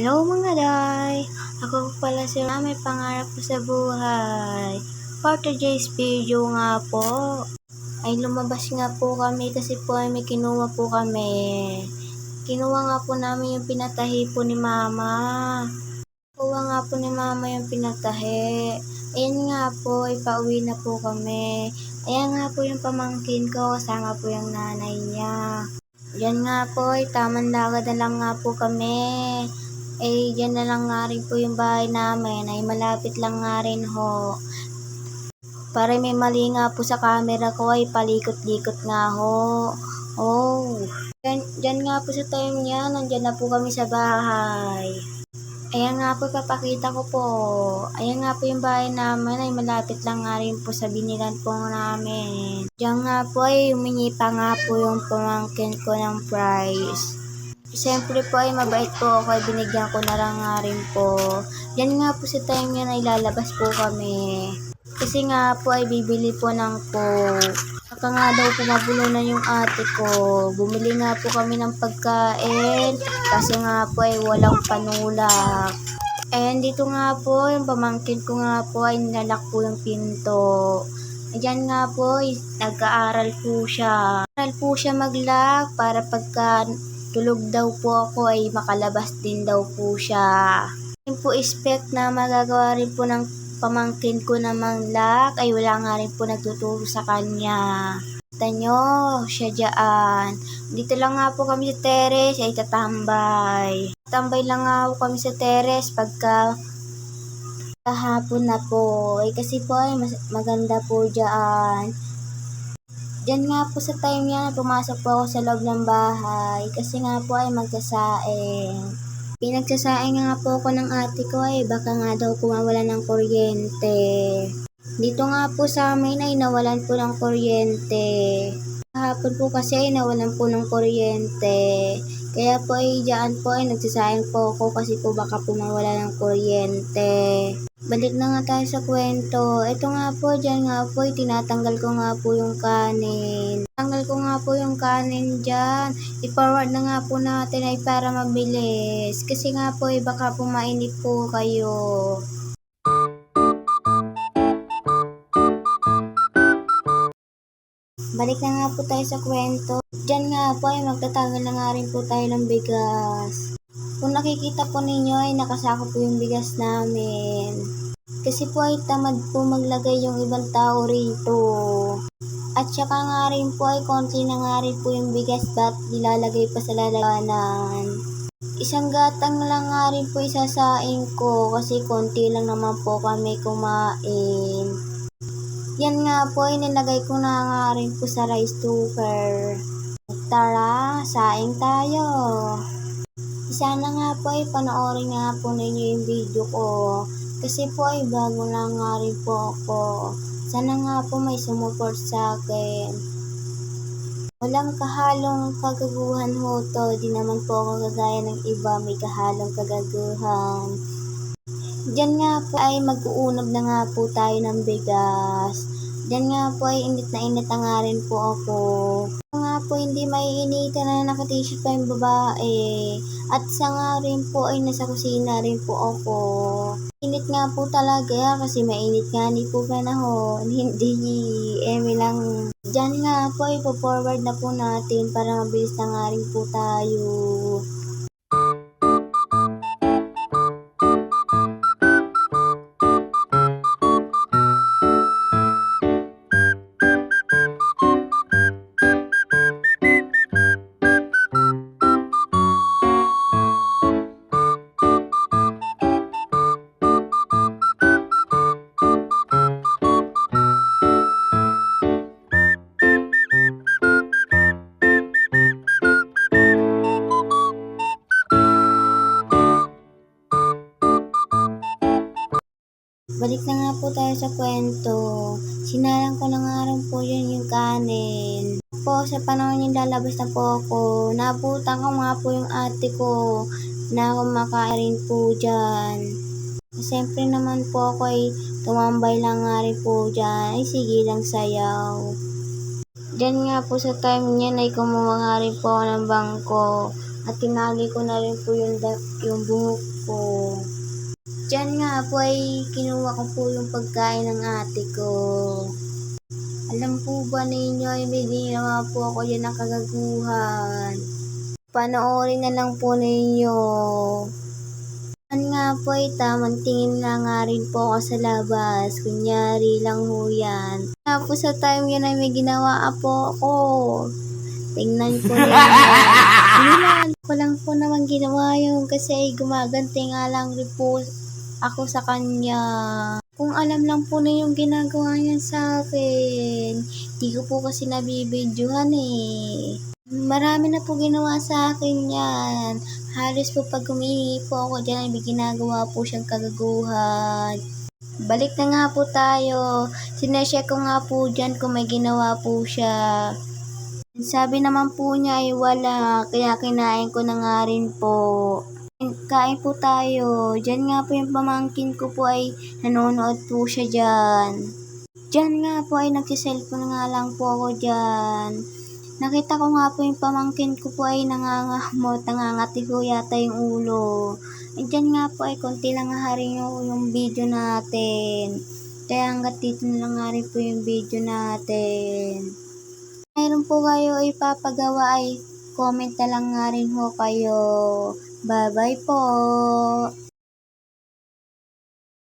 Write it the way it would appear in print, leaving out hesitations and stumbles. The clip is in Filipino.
Hello mga day! Ako po pala si Rona, may pangarap po sa buhay. For today's video nga po, ay lumabas nga po kami kasi po ay may kinuha po kami. Kinuha nga po namin yung pinatahi po ni Mama. Kuha nga po ni Mama yung pinatahi. Ayan nga po, ay pauwi na po kami. Ayan nga po yung pamangkin ko, kasama po yung nanay niya. Diyan nga po, ay tamang lakad na lang nga po kami. Diyan na lang nga rin po yung bahay namin, ay malapit lang nga rin ho. Para may mali nga po sa camera ko, ay palikot-likot nga ho. Diyan nga po sa time niya, nandyan na po kami sa bahay. Ayan nga po, papakita ko po. Ayan nga po yung bahay namin, ay malapit lang nga rin po sa binilan po namin. Diyan nga po ay humingi pa nga po yung pamangkin ko ng price. Siyempre po ay mabait po ako, ay binigyan ko na lang nga rin po. Yan nga po sa time yan ay lalabas po kami. Kasi nga po ay bibili po ng Coke. Saka nga daw po magulo na yung ate ko. Bumili nga po kami ng pagkain kasi nga po ay walang panulak. And dito nga po, yung pamangkin ko nga po ay nilalak po yung pinto. Diyan nga po, nag-aaral po siya. Aaral po siya mag-lock para pagka tulog daw po ako ay makalabas din daw po siya. Yung po expect na magagawa rin po ng pamangkin ko na mag-lock ay wala nga rin po nagtuturo sa kanya. Kita nyo, siya dyan. Dito lang nga po kami sa terrace ay tatambay. Tambay lang nga po kami sa terrace pagka kahapon na po. Kasi po ay maganda po dyan. Diyan nga po sa time niya, pumasok po ako sa loob ng bahay kasi nga po ay magsasaing. Pinagsasaing nga po ako ng ate ko ay baka nga daw kumawala ng kuryente. Dito nga po sa amin ay nawalan po ng kuryente. Kahapon po kasi ay nawalan po ng kuryente. Kaya po ay diyan po ay nagsasaing po ako kasi po baka po mawala ng kuryente. Balik na nga tayo sa kwento. Ito nga po, dyan nga po, tinatanggal ko nga po yung kanin. Tanggal ko nga po yung kanin dyan. I-forward na nga po natin ay para mabilis. Kasi nga po, baka po mainit po kayo. Balik na nga po tayo sa kwento. Dyan nga po ay magtatanggal na nga rin po tayo ng bigas. Kung nakikita po ninyo ay nakasako po yung bigas namin. Kasi po ay tamad po maglagay yung ibang tao rito. At saka nga rin po ay konti na nga rin po yung bigas ba't nilalagay pa sa lalaganan. Isang gatang lang nga rin po isasaing ko kasi konti lang naman po kami kumain. Yan nga po ay nilagay ko na nga rin po sa rice cooker. Tara, saing tayo. Sana nga po ay panoorin nga po ninyo yung video ko. Kasi po ay bago lang nga rin po ako. Sana nga po may sumuport sa akin. Walang kahalong kagaguhan ho to. Di naman po ako kagaya ng iba may kahalong kagaguhan. Diyan nga po ay mag-uunab na nga po tayo ng bigas. Diyan nga po ay init na nga rin po ako. Nga po hindi maiinitan na naka-t-shirt pa yung babae. At sa nga rin po ay nasa kusina rin po ako. Init nga po talaga kasi mainit nga ni po panahon. Hindi, lang. Diyan nga po ay po-forward na po natin para mabilis na nga rin po tayo. Balik na nga po tayo sa kwento. Sinalang ko na nga rin po yun yung kanin. Po, sa panahon yung lalabas na po ako, nabutan ko nga po yung ate ko na kumakain po dyan. Siyempre naman po ako ay tumambay lang nga rin po dyan. Ay sige lang sayaw. Diyan nga po sa time niyan ay kumuha nga rin po ako ng bangko. At tinali ko na rin po yung buhok ko. Diyan nga po ay kinuha ko po yung pagkain ng ate ko. Alam po ba ninyo ay may ginawa po ako dyan ng kagaguhan. Panoorin na lang po ninyo. Yan nga po ay tamang tingin na nga rin po ako sa labas. Kunyari lang ho yan. Tapos sa time yan ay may ginawa po ako. Tingnan ko ninyo. Hinilaan ko lang po naman ginawa yun kasi ay gumaganti nga lang rin po ako sa kanya. Kung alam lang po na yung ginagawa niya sa akin, di ko po kasi nabibidyohan eh. Marami na po ginawa sa akin yan. Halos po pag humihingi po ako dyan, may ginagawa po siyang kagaguhan. Balik na nga po tayo. Sinecheck ko nga po dyan kung may ginawa po siya. Sabi naman po niya ay wala, kaya kinain ko na nga rin po. Kain po tayo. Diyan nga po yung pamangkin ko po ay nanonood po siya dyan. Diyan nga po ay nagsiselfone nga lang po ako dyan. Nakita ko nga po yung pamangkin ko po ay nangangamot, nangangati ko yata yung ulo. Diyan nga po ay konti lang nga rin yung video natin. Kaya hanggat dito na lang nga rin po yung video natin. Mayroon po kayo ipapagawa ay comment na lang nga rin ho kayo. Bye-bye po!